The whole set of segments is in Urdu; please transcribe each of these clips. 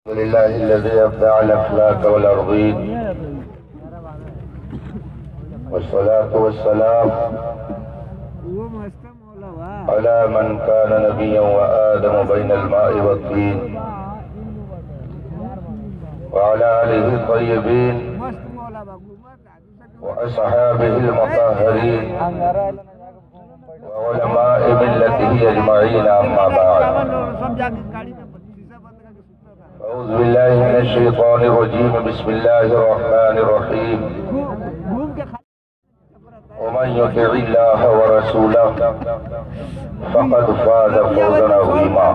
لله الذي أبدع الأفلاك والأرضين والصلاة والسلام على من كان نبيا وآدم بين الماء والطين وعلى آله الطيبين وأصحابه المطهرين وعلماء ملته أجمعين. أما بعد، أعوذ بالله من الشيطان الرجيم. بسم الله الرحمن الرحيم. ومن يطع الله ورسوله فقد فاز فوزا عظيما.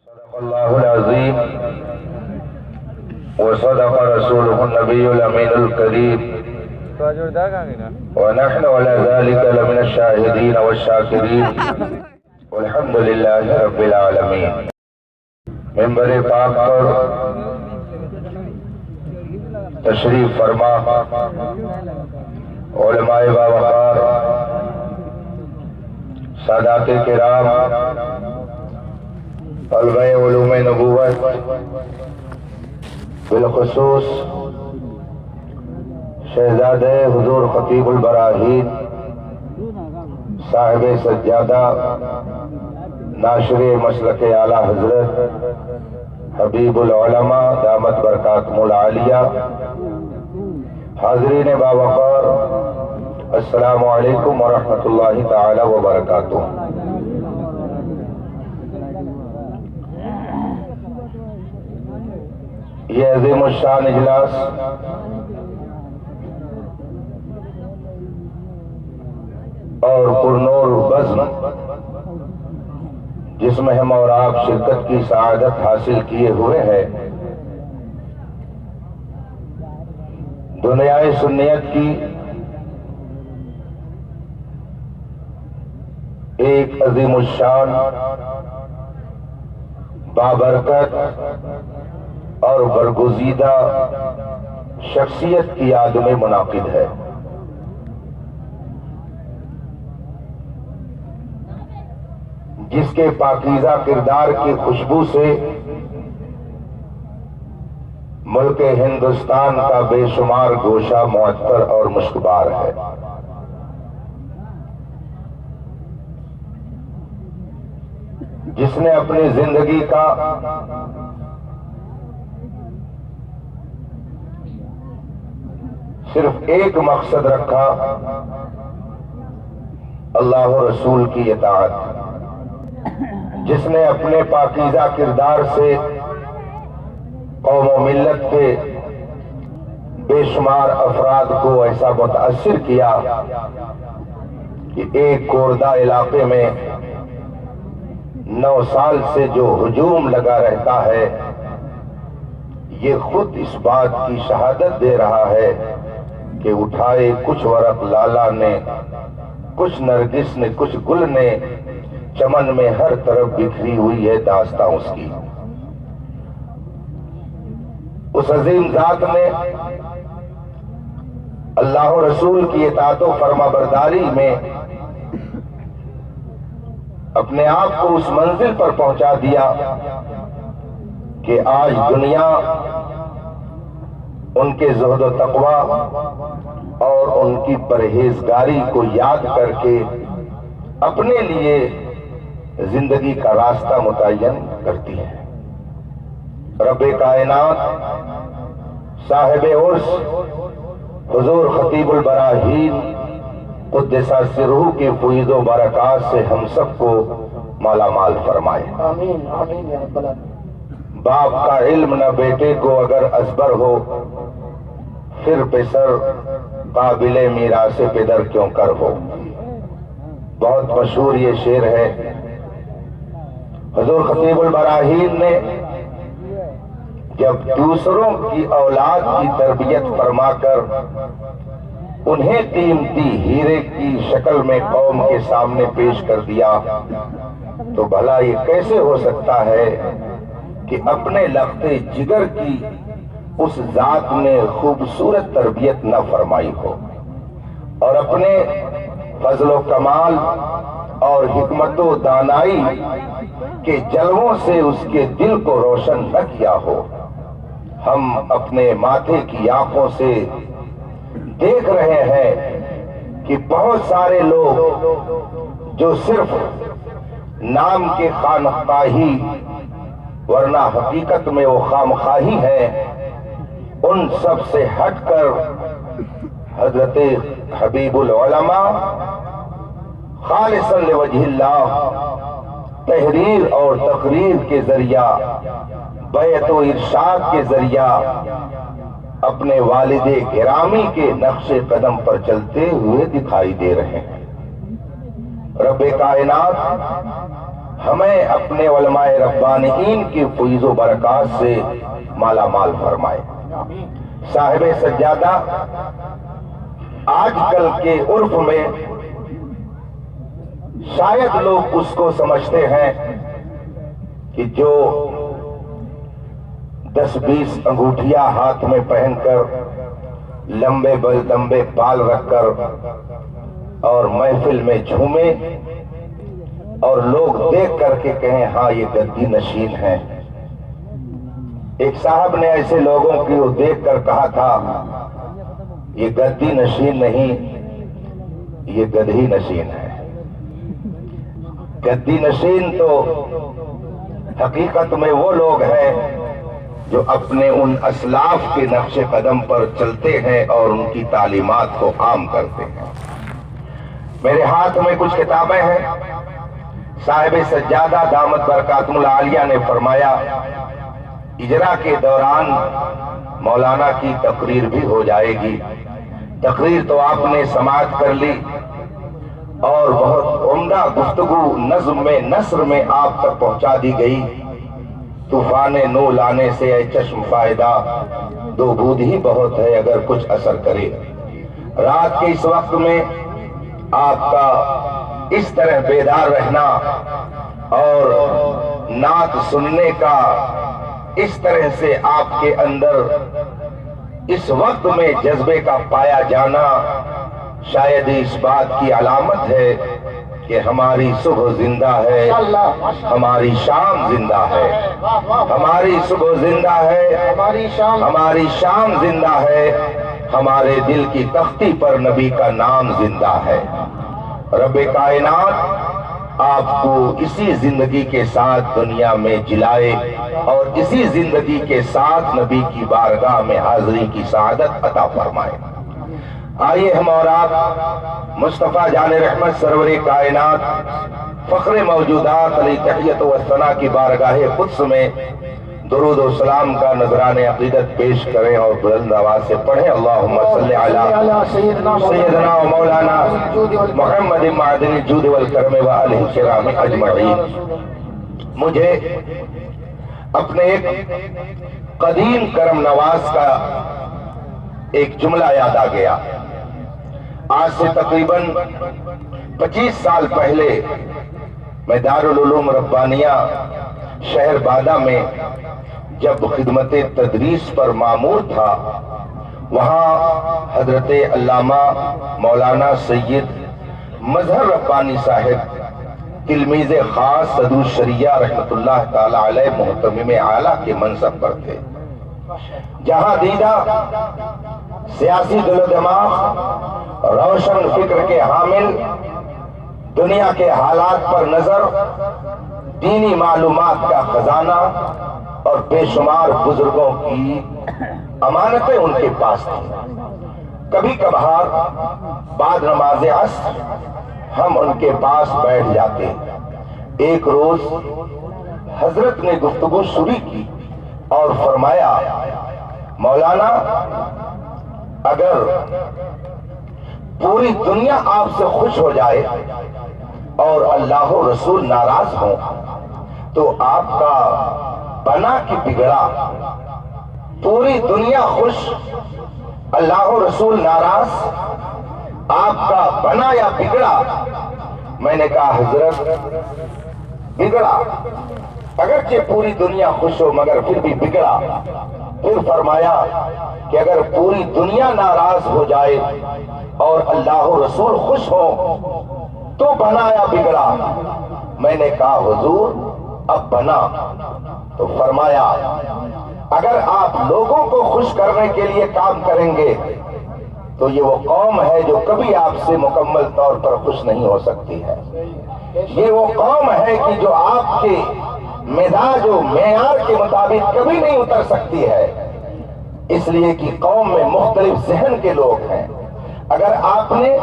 صدق الله العظيم وصدق رسوله النبي الأمين الكريم، ونحن على ذلك لمن الشاهدين والشاكرين، والحمد لله رب العالمين. ممبر پاک پر تشریف فرما علماء باوقار، سادات کرام، طلبہ علوم نبوت، بالخصوص شہزادہ حضور خطیب البراہین صاحب سجادہ ناشر مسلک اعلیٰ حضرت حبیب العلماء دامت برکاتہم العالیہ، حاضرین باوقار، السلام علیکم ورحمۃ اللہ تعالی وبرکاتہ۔ یہ عظیم الشان اجلاس اور پرنور بزم جس میں ہم اور آپ شرکت کی سعادت حاصل کیے ہوئے ہیں، دنیا سنیت کی ایک عظیم الشان، بابرکت اور برگزیدہ شخصیت کی یاد میں منعقد ہے۔ جس کے پاکیزہ کردار کی خوشبو سے ملک ہندوستان کا بے شمار گوشہ معطر اور مشکبار ہے۔ جس نے اپنی زندگی کا صرف ایک مقصد رکھا، اللہ و رسول کی اطاعت، جس نے اپنے پاکیزہ کردار سے قوم و ملت کے بے شمار افراد کو ایسا متاثر کیا کہ ایک کوردہ علاقے میں 9 سال سے جو ہجوم لگا رہتا ہے، یہ خود اس بات کی شہادت دے رہا ہے کہ اٹھائے کچھ ورق لالا نے، کچھ نرگس نے، کچھ گل نے، چمن میں ہر طرف بکھری ہوئی ہے داستاں اس کی۔ اس عظیم ذات نے اللہ و رسول کی اطاعت و فرما برداری میں اپنے آپ کو اس منزل پر پہنچا دیا کہ آج دنیا ان کے زہد و تقوی اور ان کی پرہیزگاری کو یاد کر کے اپنے لیے زندگی کا راستہ متعین کرتی ہے۔ رب کائنات صاحب عرش حضور خطیب البراہین قدس سرہ کی فیض و برکات سے ہم سب کو مالا مال فرمائے۔ آمین آمین یا رب العالمین۔ باپ کا علم نہ بیٹے کو اگر ازبر ہو، پھر پسر قابل میراث پدر کیوں کر ہو۔ بہت مشہور یہ شعر ہے۔ حضور خطیب البراہین نے جب دوسروں کی اولاد کی تربیت فرما کر انہیں قیمتی ہیرے کی شکل میں قوم کے سامنے پیش کر دیا، تو بھلا یہ کیسے ہو سکتا ہے کہ اپنے لختے جگر کی اس ذات نے خوبصورت تربیت نہ فرمائی ہو، اور اپنے فضل و کمال اور حکمت و دانائی کہ جلووں سے اس کے دل کو روشن نہ کیا ہو۔ ہم اپنے ماتھے کی آنکھوں سے دیکھ رہے ہیں کہ بہت سارے لوگ جو صرف نام کے خانقاہی ورنہ حقیقت میں وہ خامخواہی ہے، ان سب سے ہٹ کر حضرت حبیب العلماء خالصاً لوجہ اللہ تحریر اور تقریر کے ذریعہ، بیعت و ارشاد کے ذریعہ اپنے والد گرامی کے نقش قدم پر چلتے ہوئے دکھائی دے رہے ہیں۔ رب کائنات ہمیں اپنے علماء ربانیین کی فیض و برکات سے مالا مال فرمائے۔ صاحب سجادہ آج کل کے عرف میں شاید لوگ اس کو سمجھتے ہیں کہ جو 10-20 انگوٹھیاں ہاتھ میں پہن کر، لمبے بال رکھ کر اور محفل میں جھومے اور لوگ دیکھ کر کے کہیں ہاں یہ گدی نشین ہے۔ ایک صاحب نے ایسے لوگوں کو دیکھ کر کہا تھا یہ گدی نشین نہیں، یہ گدھی نشین ہے۔ گدی نشین تو حقیقت میں وہ لوگ ہیں جو اپنے ان اسلاف کے نقش قدم پر چلتے ہیں اور ان کی تعلیمات کو عام کرتے ہیں۔ میرے ہاتھ میں کچھ کتابیں ہیں۔ صاحب سجادہ دامت برکاتہم العالیہ نے فرمایا اجرا کے دوران مولانا کی تقریر بھی ہو جائے گی۔ تقریر تو آپ نے سماعت کر لی اور بہت عمدہ گفتگو نظم میں نثر میں آپ تک پہنچا دی گئی۔ طوفان نو لانے سے اے چشم فائدہ، دو بود ہی بہت ہے اگر کچھ اثر کرے۔ رات کے اس وقت میں آپ کا اس طرح بیدار رہنا اور نعت سننے کا اس طرح سے آپ کے اندر اس وقت میں جذبے کا پایا جانا شاید اس بات کی علامت ہے کہ ہماری صبح زندہ ہے، ہماری شام زندہ ہے، ہماری صبح زندہ ہے، ہماری شام زندہ ہے، ہمارے دل کی تختی پر نبی کا نام زندہ ہے۔ رب کائنات آپ کو اسی زندگی کے ساتھ دنیا میں جلائے اور اسی زندگی کے ساتھ نبی کی بارگاہ میں حاضری کی سعادت عطا فرمائے۔ آئیے ہم اور آپ مصطفیٰ جان رحمت سرور کائنات فخر موجودات علی تحیت و ثنا کی بارگاہ قدس میں درود و سلام کا نذران عقیدت پیش کریں اور بلند آواز سے پڑھیں اللہم صلی علی سیدنا و مولانا محمد معدن الجود والکرم و آلہ الکرام اجمعین۔ مجھے اپنے ایک قدیم کرم نواز کا ایک جملہ یاد آ گیا۔ آج سے تقریباً 25 سال پہلے میں دارالعلوم ربانیہ شہر بادہ میں جب خدمت تدریس پر مامور تھا، وہاں حضرت علامہ مولانا سید مظہر ربانی صاحب تلمیذ خاص صدر الشریعہ رحمت اللہ تعالی علیہ محتمم اعلیٰ کے منصب پر تھے۔ جہاں دیدہ سیاسی دل و دماغ، روشن فکر کے حامل، دنیا کے حالات پر نظر، دینی معلومات کا خزانہ اور بے شمار بزرگوں کی امانتیں ان کے پاس تھیں۔ کبھی کبھار بعد نماز عصر ہم ان کے پاس بیٹھ جاتے۔ ایک روز حضرت نے گفتگو شروع کی اور فرمایا مولانا اگر پوری دنیا آپ سے خوش ہو جائے اور اللہ و رسول ناراض ہوں تو آپ کا بنا کی بگڑا، پوری دنیا خوش اللہ و رسول ناراض، آپ کا بنا یا بگڑا؟ میں نے کہا حضرت بگڑا، اگرچہ پوری دنیا خوش ہو مگر پھر بھی بگڑا۔ پھر فرمایا کہ اگر پوری دنیا ناراض ہو جائے اور اللہ و رسول خوش ہو تو بنا یا بگڑا؟ میں نے کہا حضور اب بنا تو فرمایا اگر آپ لوگوں کو خوش کرنے کے لیے کام کریں گے تو یہ وہ قوم ہے جو کبھی آپ سے مکمل طور پر خوش نہیں ہو سکتی ہے. یہ وہ قوم ہے کہ جو آپ کے مزاج و معیار کے مطابق کبھی نہیں اتر سکتی ہے، اس لیے کہ قوم میں مختلف ذہن کے لوگ ہیں. اگر آپ نے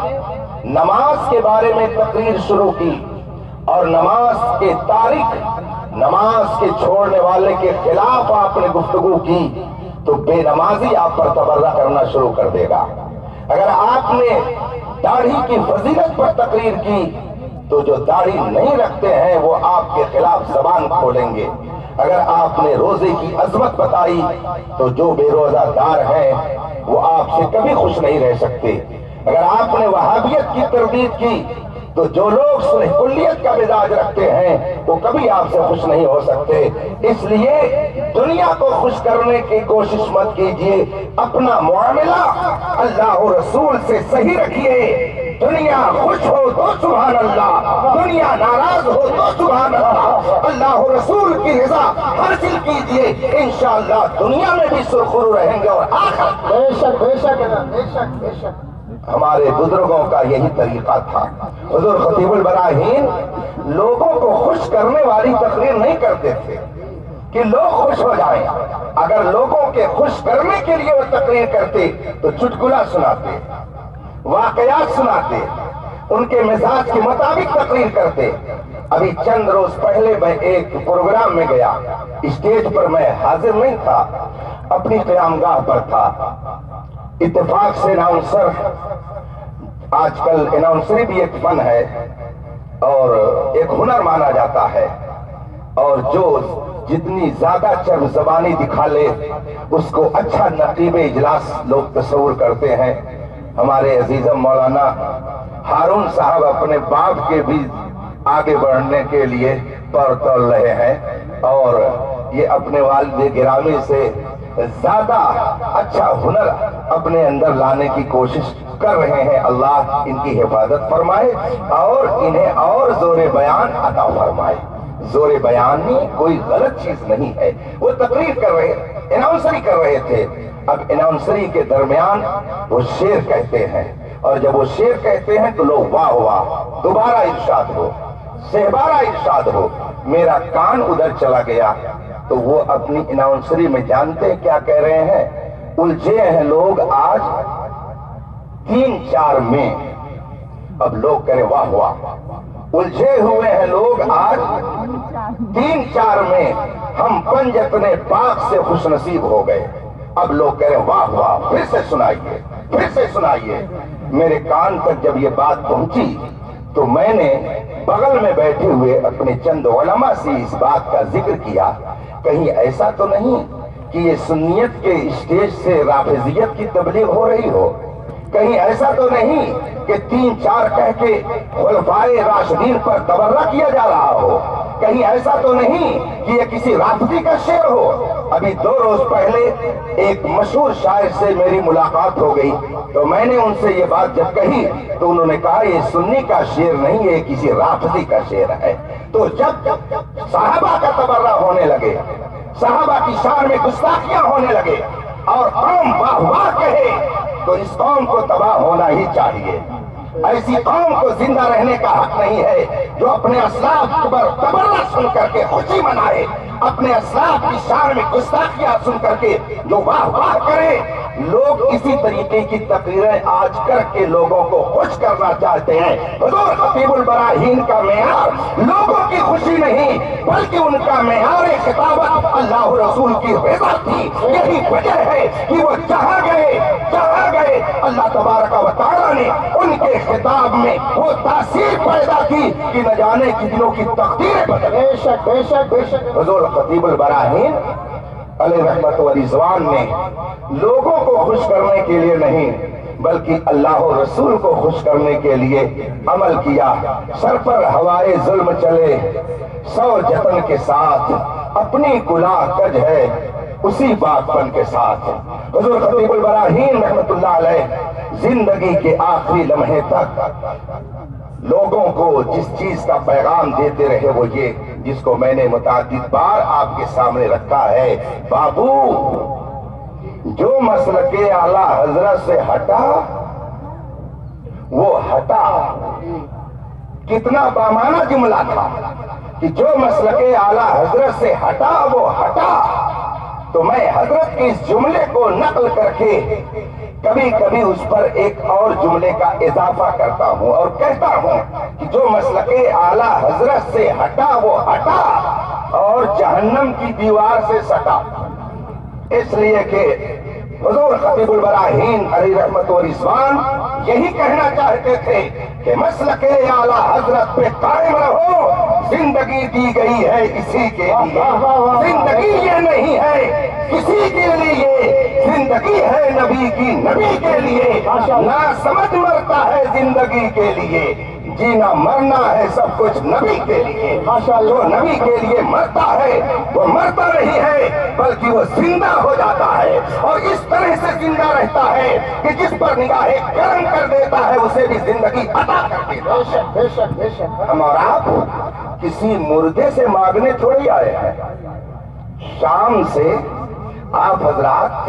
نماز کے بارے میں تقریر شروع کی اور نماز کے تارک، نماز کے چھوڑنے والے کے خلاف آپ نے گفتگو کی تو بے نمازی آپ پر تبرہ کرنا شروع کر دے گا. اگر آپ نے داڑھی کی فضیلت پر تقریر کی تو جو داڑھی نہیں رکھتے ہیں وہ آپ کے خلاف زبان کھولیں گے. اگر آپ نے روزے کی عظمت بتائی تو جو بے روزہ دار ہیں وہ آپ سے کبھی خوش نہیں رہ سکتے. اگر آپ نے وہابیت کی تردید کی تو جو لوگ صلح کلیت کا مزاج رکھتے ہیں وہ کبھی آپ سے خوش نہیں ہو سکتے. اس لیے دنیا کو خوش کرنے کی کوشش مت کیجیے، اپنا معاملہ اللہ و رسول سے صحیح رکھیے. دنیا خوش ہو تو سبحان اللہ، دنیا ناراض ہو تو سبحان اللہ. اللہ و رسول کی رضا حاصل کیجیے، انشاءاللہ دنیا میں بھی سرخرو رہیں گے اور آخرت. بے شک بے شک بے شک بے شک. ہمارے بزرگوں کا یہی طریقہ تھا. حضور خطیب البراہین لوگوں کو خوش کرنے والی تقریر نہیں کرتے تھے کہ لوگ خوش ہو جائیں. اگر لوگوں کے خوش کرنے کے لیے وہ تقریر کرتے تو چٹکلا سناتے، واقعات سناتے، ان کے مزاج کے مطابق تقریر کرتے. ابھی چند روز پہلے میں ایک پروگرام میں گیا، اسٹیج پر میں حاضر نہیں تھا، اپنی قیامگاہ پر تھا. اتفاق سے اناؤنسر، آج کل اناؤنسری بھی ایک فن ہے اور ایک ہنر مانا جاتا ہے، اور جو جتنی زیادہ چرب زبانی دکھا لے اس کو اچھا نقیب اجلاس لوگ تصور کرتے ہیں. ہمارے عزیزم مولانا ہارون صاحب اپنے باپ کے بھی آگے بڑھنے کے لیے پر تول رہے ہیں اور یہ اپنے والد گرامی سے زیادہ اچھا ہنر اپنے اندر لانے کی کوشش کر رہے ہیں. اللہ ان کی حفاظت فرمائے اور انہیں اور زور بیان عطا فرمائے. زور بیان نہیں، کوئی غلط چیز نہیں ہے. وہ تقریر کر رہے، اناؤنسری کر رہے تھے. اب اناؤنسری کے درمیان وہ شعر کہتے ہیں اور جب وہ شعر کہتے ہیں تو لوگ واہ واہ، دوبارہ ارشاد ہو، سہبارہ ارشاد ہو. میرا کان ادھر چلا گیا تو وہ اپنی اناؤنسری میں جانتے ہیں کیا کہہ رہے ہیں؟ الجھے ہیں لوگ آج 3-4 میں. اب لوگ کہہ رہے واہ واہ. الجھے ہوئے ہیں لوگ آج 3-4 میں، ہم پنجتنے پاک سے خوش نصیب ہو گئے. اب لوگ کہہ رہے ہیں واہ واہ، پھر سے سنائیے، پھر سے سنائیے. میرے کان تک جب یہ بات پہنچی تو میں نے بغل میں بیٹھے ہوئے اپنے چند علماء سے اس بات کا ذکر کیا، کہیں ایسا تو نہیں کہ یہ سنیت کے اسٹیج سے رافضیت کی تبلیغ ہو رہی ہو؟ کہیں ایسا تو نہیں کہ 3-4 کہہ کے خلفائے راشدین پر تبرہ کیا جا رہا ہو؟ کہیں ایسا تو نہیں کہ یہ کسی رافضی کا شعر ہو؟ ابھی 2 روز پہلے ایک مشہور شاعر سے میری ملاقات ہو گئی تو میں نے ان سے یہ بات جب کہی تو انہوں نے کہا یہ سنی کا شعر نہیں، یہ کسی رافضی کا شعر ہے. تو جب صحابہ کا تبرہ ہونے لگے، صحابہ کی شان میں گستاخیاں ہونے لگے اور قوم واہ واہ کہے تو اس قوم کو تباہ ہونا ہی چاہیے. ایسی قوم کو زندہ رہنے کا حق نہیں ہے جو اپنے اسلاف پر تبرہ سن کر کے خوشی منائے، اپنے اسلاف کی شان میں گستاخیاں سن کر کے جو واہ واہ کرے. لوگ اسی طریقے کی تقریریں آج کر کے لوگوں کو خوش کرنا چاہتے ہیں. حضور خطیب البراہین کا معیار لوگوں کی خوشی نہیں بلکہ ان کا معیار خطابت اللہ رسول کی رضا تھی. یہی وجہ ہے کہ وہ جہاں گئے اللہ تبارک و تعالیٰ نے ان کے خطاب میں وہ تاثیر پیدا کی کہ نہ جانے کتنوں کی تقدیریں بدل. بے شک بے شک بے شک. حضور خطیب البراہین علیہ رحمت و رضوان نے لوگوں کو خوش کرنے کے لیے نہیں بلکہ اللہ و رسول کو خوش کرنے کے لیے عمل کیا. سر پر ہوائے ظلم چلے 100 جتن کے ساتھ، اپنی گناہ کج ہے اسی باغپن کے ساتھ. حضور خطیب البراہین رحمت اللہ علیہ زندگی کے آخری لمحے تک لوگوں کو جس چیز کا پیغام دیتے رہے وہ یہ جس کو میں نے متعدد بار آپ کے سامنے رکھا ہے. بابو، جو مسلک اعلیٰ حضرت سے ہٹا وہ ہٹا. کتنا بامانہ جملہ تھا کہ جو مسلک اعلیٰ حضرت سے ہٹا وہ ہٹا. تو میں حضرت کے اس جملے کو نقل کر کے کبھی کبھی اس پر ایک اور جملے کا اضافہ کرتا ہوں اور کہتا ہوں کہ جو مسلک اعلیٰ حضرت سے ہٹا وہ ہٹا اور جہنم کی دیوار سے سٹا. اس لیے کہ حضور خطیب البراہین علیہ رحمت و رضوان یہی کہنا چاہتے تھے کہ مسلک اعلیٰ حضرت پہ قائم رہو. زندگی دی گئی ہے اسی کے لیے، زندگی یہ نہیں ہے کسی کے لیے، زندگی ہے نبی کی، نبی کے لیے. نہ سمجھ مرتا ہے زندگی کے لیے، جینا مرنا ہے سب کچھ نبی کے لیے. جو نبی کے لیے مرتا ہے وہ مرتا نہیں ہے بلکہ وہ زندہ ہو جاتا ہے، اور اس طرح سے زندہ رہتا ہے کہ جس پر نگاہ کرم کر دیتا ہے اسے بھی زندگی عطا کر دیتا ہے. بے شک بے شک. ہم اور آپ کسی مردے سے مانگنے تھوڑی آئے ہیں. شام سے آپ حضرات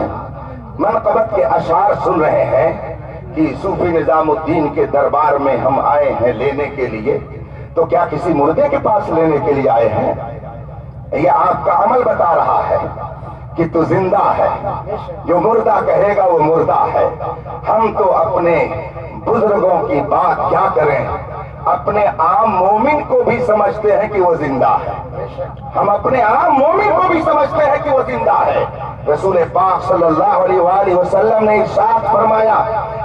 منقبت کے اشعار سن رہے ہیں کہ صوفی نظام الدین کے دربار میں ہم آئے ہیں لینے کے لیے. تو کیا کسی مردے کے پاس لینے کے لیے آئے ہیں؟ یہ آپ کا عمل بتا رہا ہے کہ تو زندہ ہے. جو مردہ کہے گا وہ مردہ ہے. ہم تو اپنے بزرگوں کی بات کیا کریں، اپنے عام مومن کو بھی سمجھتے ہیں کہ وہ زندہ ہے. ہم اپنے عام مومن کو بھی سمجھتے ہیں کہ وہ زندہ ہے. رسول پاک صلی اللہ علیہ وآلہ وسلم نے ارشاد فرمایا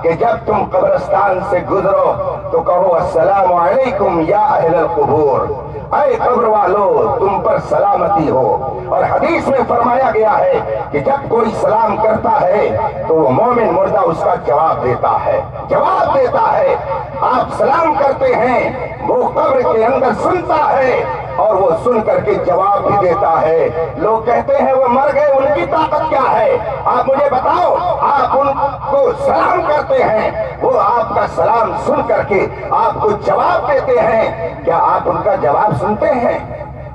کہ جب تم قبرستان سے گزرو تو کہو السلام علیکم یا اہل القبور، اے قبر والو تم پر سلامتی ہو. اور حدیث میں فرمایا گیا ہے کہ جب کوئی سلام کرتا ہے تو وہ مومن مردہ اس کا جواب دیتا ہے. جواب دیتا ہے. آپ سلام کرتے ہیں، وہ قبر کے اندر سنتا ہے اور وہ سن کر کے جواب بھی دیتا ہے. لوگ کہتے ہیں وہ مر گئے، ان کی طاقت کیا ہے؟ آپ مجھے بتاؤ. آپ ان کو سلام کرتے ہیں، وہ آپ کا سلام سن کر کے آپ کو جواب دیتے ہیں. کیا آپ ان کا جواب سنتے ہیں؟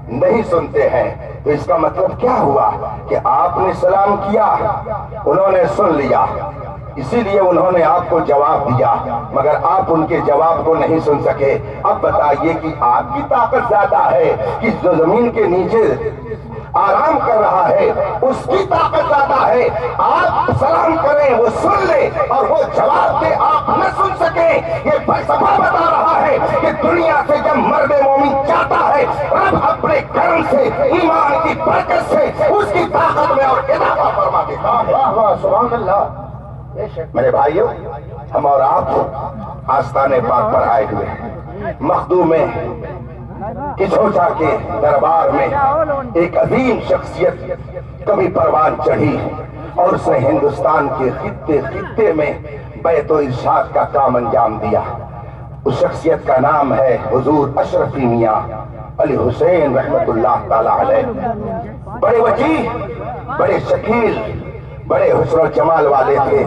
نہیں سنتے ہیں. تو اس کا مطلب کیا ہوا کہ آپ نے سلام کیا، انہوں نے سن لیا، اسی لیے انہوں نے آپ کو جواب دیا، مگر آپ ان کے جواب کو نہیں سن سکے. اب بتائیے کہ آپ کی طاقت زیادہ ہے کہ جو زمین کے نیچے آرام کر رہا ہے اس کی طاقت زیادہ ہے. آپ سلام کریں وہ سن لے اور وہ جواب دے آپ نہ سن سکیں. یہ فلسفہ بتا رہا ہے کہ دنیا سے جب مرد مومن جاتا ہے رب اپنے کرم سے، ایمان کی برکت سے اس کی طاقت میں اور اضافہ فرما دیتا ہے. واہ واہ سبحان اللہ. بے شک. میرے بھائیوں، ہم اور آپ آستانے پاک پر آئے ہوئے ہیں. مخدوم میں کچھوچا کے دربار میں ایک عظیم شخصیت کبھی پروان چڑھی اور اس نے ہندوستان کے خطے خطے میں بیت و ارشاد کا کام انجام دیا. اس شخصیت کا نام ہے حضور اشرفی میاں علی حسین رحمت اللہ تعالی علیہ. بڑے وجیح، بڑے شکیل، بڑے حسن و جمال والے تھے.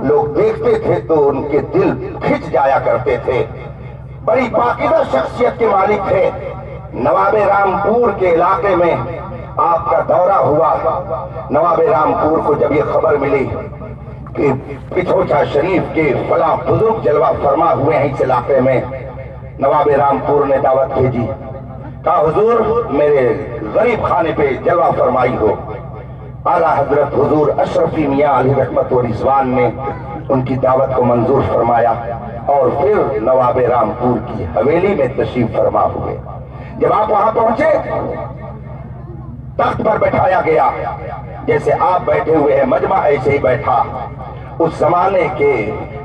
لوگ دیکھتے تھے تو ان کے دل کھچ جایا کرتے تھے. بڑی پاکیزہ شخصیت کے مالک تھے. نواب رامپور کے علاقے میں آپ کا دورہ ہوا. نواب رامپور کو جب یہ خبر ملی کہ پچھوچا شریف کے فلاں بزرگ جلوہ فرما ہوئے ہیں اس علاقے میں، نواب رامپور نے دعوت بھیجی. کہا حضور میرے غریب خانے پہ جلوہ فرمائی ہو. اعلیٰ حضرت حضور اشرفی میاں علیہ رحمت و رضوان نے ان کی دعوت کو منظور فرمایا اور پھر نواب رامپور کی حویلی میں تشریف فرما ہوئے. جب آپ وہاں پہنچے تخت پر بٹھایا گیا، جیسے آپ بیٹھے ہوئے ہیں مجمع ایسے ہی بیٹھا. اس زمانے کے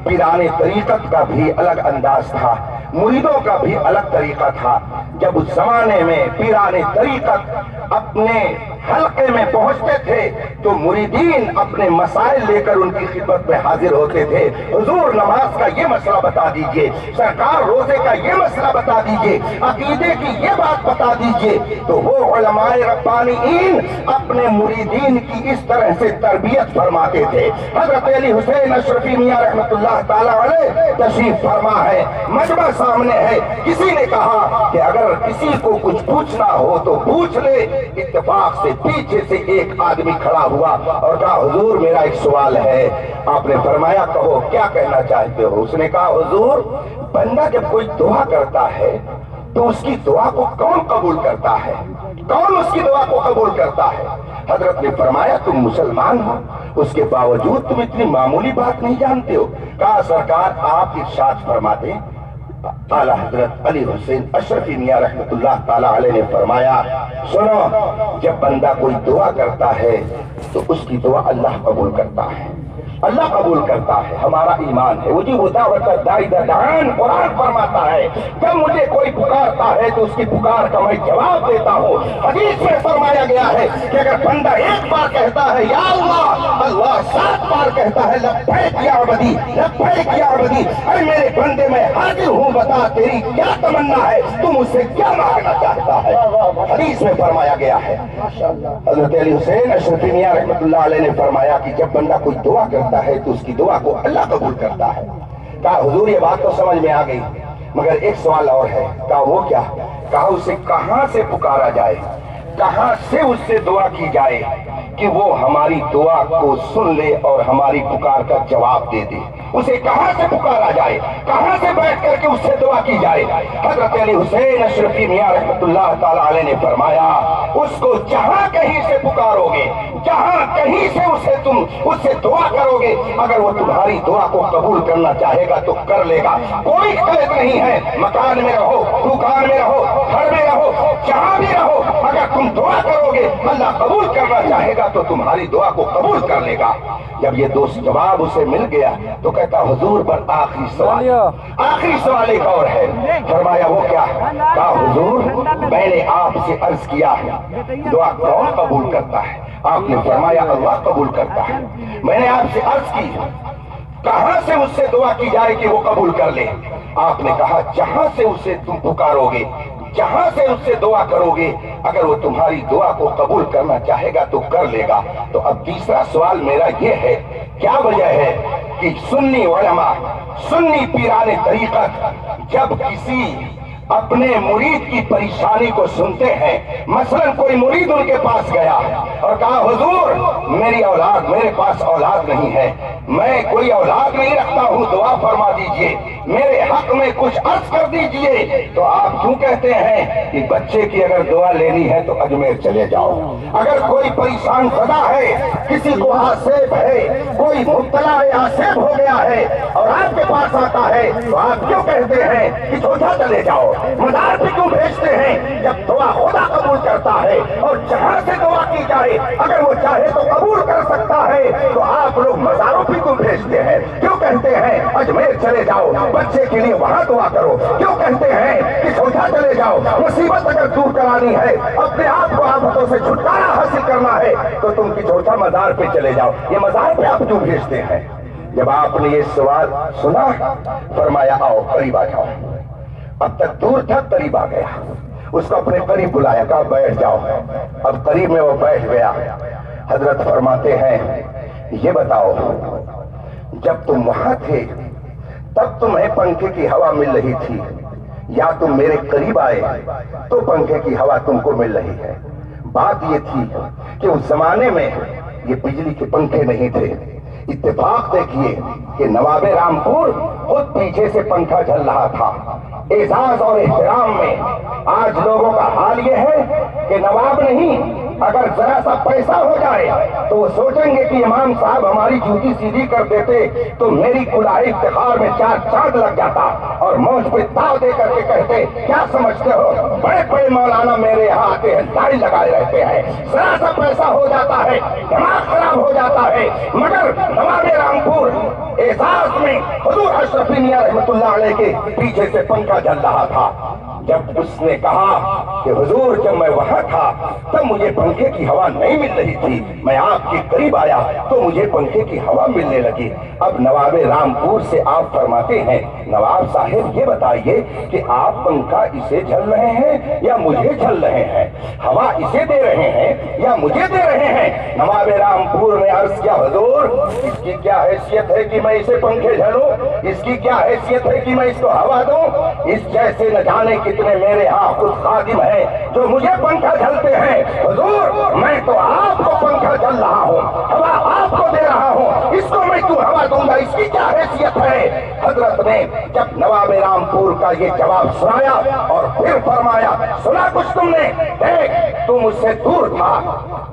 پیران طریقت کا بھی الگ انداز تھا، مریدوں کا بھی الگ طریقہ تھا. جب اس زمانے میں پیران طریقت اپنے حلقے میں پہنچتے تھے تو مریدین اپنے مسائل لے کر ان کی خدمت میں حاضر ہوتے تھے. حضور نماز کا یہ مسئلہ بتا دیجئے, سرکار روزے کا یہ مسئلہ بتا دیجئے, عقیدے کی یہ بات بتا دیجئے. تو وہ علماء ربانیین اپنے مریدین کی اس طرح سے تربیت فرماتے تھے. حضرت علی حسین اشرفی میاں رحمت اللہ تعالی علیہ تشریف فرما ہے, مجمع سامنے ہے. کسی نے کہا کہ اگر کسی کو کچھ پوچھنا ہو تو پوچھ لے. اتفاق سے پیچھے سے ایک آدمی کھڑا ہوا اور کہا حضور میرا ایک سوال ہے. آپ نے فرمایا کہو کیا کہنا چاہتے ہو. اس نے کہا حضور بندہ جب کوئی دعا کرتا ہے تو اس کی دعا کو کون قبول کرتا ہے, کون اس کی دعا کو قبول کرتا ہے. حضرت نے فرمایا تم مسلمان ہو, اس کے باوجود تم اتنی معمولی بات نہیں جانتے ہو. کہا سرکار آپ ارشاد فرما دیں. اعلیٰ حضرت علی حسین اشرفی میاں رحمت اللہ تعالی علیہ نے فرمایا سنو, جب بندہ کوئی دعا کرتا ہے تو اس کی دعا اللہ قبول کرتا ہے, اللہ قبول کرتا ہے. ہمارا ایمان ہے. وہ دعوت داعی دعان قرآن فرماتا ہے جب مجھے کوئی پکارتا ہے تو اس کی پکار کا میں جواب دیتا ہوں. حدیث میں فرمایا گیا ہے کہ اگر بندہ ایک بار کہتا ہے یا اللہ, اللہ 7 بار کہتا ہے لبیک یا عبدی, لبیک یا عبدی. ارے میرے بندے میں حاضر ہوں, بتا تیری کیا تمنا ہے, تم اس سے کیا مانگنا چاہتا ہے. حدیث میں فرمایا گیا ہے. حضرت علی حسین اشرفی میاں رحمت اللہ علیہ نے فرمایا کہ جب بندہ کوئی دعا کرتا ہے تو اس کی دعا کو اللہ قبول کرتا ہے. کہا حضور یہ بات تو سمجھ میں آ گئی, مگر ایک سوال اور ہے. کہا وہ کیا. کہا اسے کہاں سے پکارا جائے, کہاں سے اس سے دعا کی جائے کہ وہ ہماری دعا کو سن لے اور ہماری پکار کا جواب دے دے. اسے کہاں سے پکارا جائے, کہاں سے بیٹھ کر کے اس سے دعا کی جائے. حضرت علی حسین اشرفی میاں رحمت اللہ تعالی علیہ نے فرمایا اس کو جہاں کہیں سے پکارو گے, جہاں کہیں سے تم اس سے دعا کرو گے, اگر وہ تمہاری دعا کو قبول کرنا چاہے گا تو کر لے گا. کوئی قید نہیں ہے, مکان میں رہو, دکان میں رہو, گھر میں رہو, جہاں بھی رہو, اگر تم دعا کرو گے اللہ قبول کرنا چاہے گا تو تمہاری دعا کو قبول کر لے گا. جب یہ دوست جواب اسے مل گیا تو کہتا حضور پر آخری سوال ایک اور ہے. فرمایا وہ کیا. کہا حضور میں نے آپ سے عرض کیا ہے دعا کون قبول کرتا ہے. آپ نے فرمایا اللہ قبول کرتا ہے. میں نے آپ سے عرض کی کہاں سے اس سے دعا کی جائے کہ وہ قبول کر لے. آپ نے کہا جہاں سے اسے تم پکارو گے, جہاں سے اس سے دعا کرو گے, اگر وہ تمہاری دعا کو قبول کرنا چاہے گا تو کر لے گا. تو اب تیسرا سوال میرا یہ ہے, کیا وجہ ہے کہ سنی علماء, سنی پیران طریقت جب کسی اپنے مرید کی پریشانی کو سنتے ہیں, مثلا کوئی مرید ان کے پاس گیا اور کہا حضور میری اولاد, میرے پاس اولاد نہیں ہے, میں کوئی اولاد نہیں رکھتا ہوں, دعا فرما دیجئے, میرے حق میں کچھ عرض کر دیجئے. تو آپ کیوں کہتے ہیں کہ بچے کی اگر دعا لینی ہے تو اجمیر چلے جاؤ. اگر کوئی پریشان زدہ ہے, کسی کو آسیب ہے, کوئی مبتلا ہے, آسیب ہو گیا ہے اور آپ کے پاس آتا ہے تو آپ کیوں کہتے ہیں کہ سوچا چلے جاؤ, مزار پہ کیوں بھیجتے ہیں جب دعا خدا قبول کرتا ہے. اور جہاں سے دعا کی جائے اگر وہ چاہے تو قبول کر سکتا ہے, تو آپ لوگ مزاروں پہ کیوں بھیجتے ہیں. کیوں کہتے ہیں اجمیر چلے جاؤ, بچے کے لیے وہاں دعا کرو. کیوں کہتے ہیں کہ سوچا چلے جاؤ, مصیبت اگر دور کرانی ہے, اپنے آپ کو آفتوں سے چھٹکارا حاصل کرنا ہے تو تم کی چھوٹا مزار پہ چلے جاؤ. یہ مزار پہ آپ کیوں بھیجتے ہیں. جب آپ نے یہ سوال سنا فرمایا آؤ قریب آ جاؤ. اب تک دور تھا, قریب آ گیا, اس کو اپنے قریب بلایا, کہا بیٹھ جاؤ. اب قریب میں وہ بیٹھ گیا. حضرت فرماتے ہیں یہ بتاؤ جب تم وہاں تھے تب تمہیں پنکھے کی ہوا مل رہی تھی یا تم میرے قریب آئے تو پنکھے کی ہوا تم کو مل رہی ہے. بات یہ تھی کہ اس زمانے میں یہ بجلی کے پنکھے نہیں تھے. اتفاق دیکھیے کہ نواب رامپور خود پیچھے سے پنکھا چل رہا تھا. اعزاز اور احترام میں آج لوگوں کا حال یہ ہے کہ نواب نہیں, اگر ذرا سا پیسہ ہو جائے تو وہ سوچیں گے کہ امام صاحب ہماری جوتی سیدھی کر دیتے تو میری کلاہی افتخار میں 4 چاند لگ جاتا, اور موج پہ تاؤ دے کر کے کہتے کیا سمجھتے ہو بڑے بڑے مولانا میرے یہاں آتے ہیں داڑھی لگائے رہتے ہیں. ذرا سا پیسہ ہو جاتا ہے دماغ خراب ہو جاتا ہے. مگر نواب رامپور اعزاز میں حضور اشرفی میاں رحمت اللہ علیہ کے پیچھے سے پنکھا چل رہا تھا. جب اس نے کہا کہ حضور جب میں وہاں تھا تب مجھے پنکھے کی ہوا نہیں مل رہی تھی، میں آپ کے قریب آیا تو مجھے پنکھے کی ہوا ملنے لگی۔ اب نواب رامپور سے آپ فرماتے ہیں نواب صاحب یہ بتائیے کہ آپ پنکھا اسے جھل رہے ہیں یا مجھے جھل رہے ہیں، ہوا اسے دے رہے ہیں یا مجھے دے رہے ہیں؟ نواب رامپور نے عرض کیا حضور اس کی کیا حیثیت ہے کہ میں اسے پنکھے جھلوں، اس کی کیا حیثیت ہے کہ میں اس کو ہوا دوں؟ اس جیسے نہ جانے کتنے میرے ہاں خود خادم ہیں جو مجھے پنکھا جھلتے ہیں، حضور میں تو آپ کو پنکھا جھل رہا ہوں، ہوا آپ کو دے رہا ہوں، اس کو میں کیوں ہوا دوں گا، اس کی کیا حیثیت ہے؟ حضرت نے جب نواب رامپور کا یہ جواب سنایا اور پھر فرمایا سنا کچھ تم نے؟ دیکھ تم اس سے دور تھا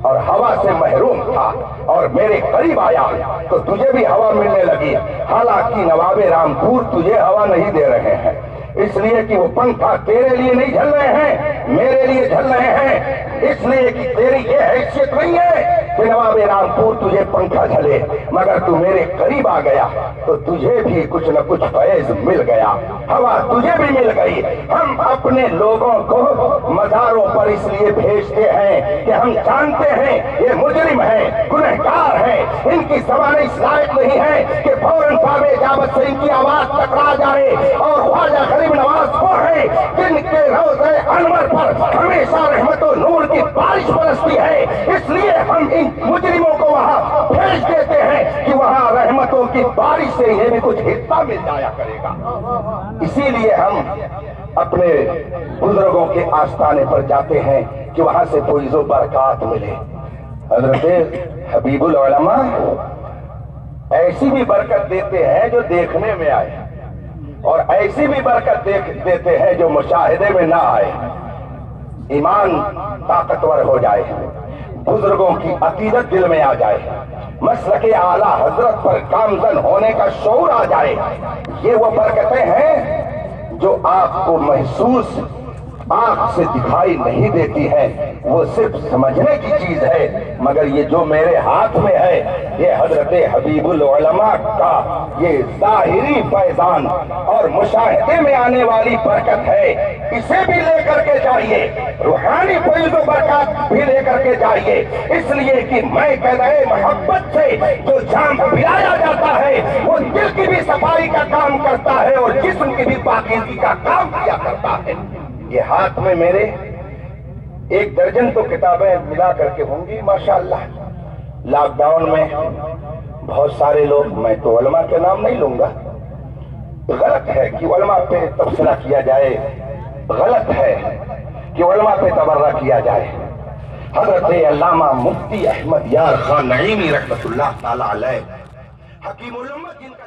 اور ہوا سے محروم تھا اور میرے قریب آیا تو تجھے بھی ہوا ملنے لگی، حالانکہ نواب رامپور تجھے ہوا نہیں دے رہے ہیں، اس لیے کہ وہ پنکھا تیرے لیے نہیں جھل رہے ہیں، میرے لیے جھل رہے ہیں، اس لیے کہ تیری یہ حیثیت نہیں ہے کہ نواب رامپور تجھے پنکھا جھلے، مگر تو میرے قریب آ گیا تو تجھے بھی کچھ نہ کچھ فیض مل گیا، ہوا تجھے بھی مل گئی۔ ہم اپنے لوگوں کو مزاروں پر اس لیے بھیجتے ہیں کہ ہم جانتے ہیں یہ مجرم ہیں، گنہگار ہیں، ان کی زبان اس لائق نہیں ہے کہ فوراً باب اجابت سے ان کی آواز ٹکرا جائے، اور خواجہ غریب نواز وہ ہیں جن کے روضہ انور پر ہمیشہ رحمت و نور کی بارش برستی ہے، اس لیے ہم ان مجرموں کو وہاں بھیج دیتے ہیں کہ وہاں رحمتوں کی بارش سے انہیں بھی کچھ حصہ مل جایا کرے گا۔ اسی لیے ہم اپنے بزرگوں کے آستانے پر جاتے ہیں کہ وہاں سے فیض و برکات ملے۔ حضرت حبیب العلماء ایسی بھی برکت دیتے ہیں جو دیکھنے میں آئے، اور ایسی بھی برکت دیتے ہیں جو مشاہدے میں نہ آئے، ایمان طاقتور ہو جائے، بزرگوں کی عقیدت دل میں آ جائے، مسلک اعلیٰ حضرت پر گامزن ہونے کا شعور آ جائے۔ یہ وہ برکتیں ہیں جو آپ کو محسوس آنکھ سے دکھائی نہیں دیتی ہے، وہ صرف سمجھنے کی چیز ہے، مگر یہ جو میرے ہاتھ میں ہے یہ حضرت حبیب العلماء کا یہ ظاہری فیضان اور مشاہدے میں آنے والی برکت ہے، اسے بھی لے کر کے جائیے، روحانی فیض و برکات بھی لے کر کے جائیے، اس لیے کہ میں قدرے محبت سے جو جام پلایا جاتا ہے وہ دل کی بھی صفائی کا کام کرتا ہے اور جسم کی بھی پاکیزگی کا کام کیا کرتا ہے۔ یہ ہاتھ میں میرے 1 درجن تو کتابیں ملا کر کے ہوں گی ماشاءاللہ۔ لاک ڈاؤن میں بہت سارے لوگ، میں تو علماء کے نام نہیں لوں گا، غلط ہے کہ علماء پہ تبصرہ کیا جائے، غلط ہے کہ علماء پہ تبرہ کیا جائے۔ حضرت علامہ مفتی احمد یار خان نعیمی رحمت اللہ تعالی علیہ حکیم الامت جن کا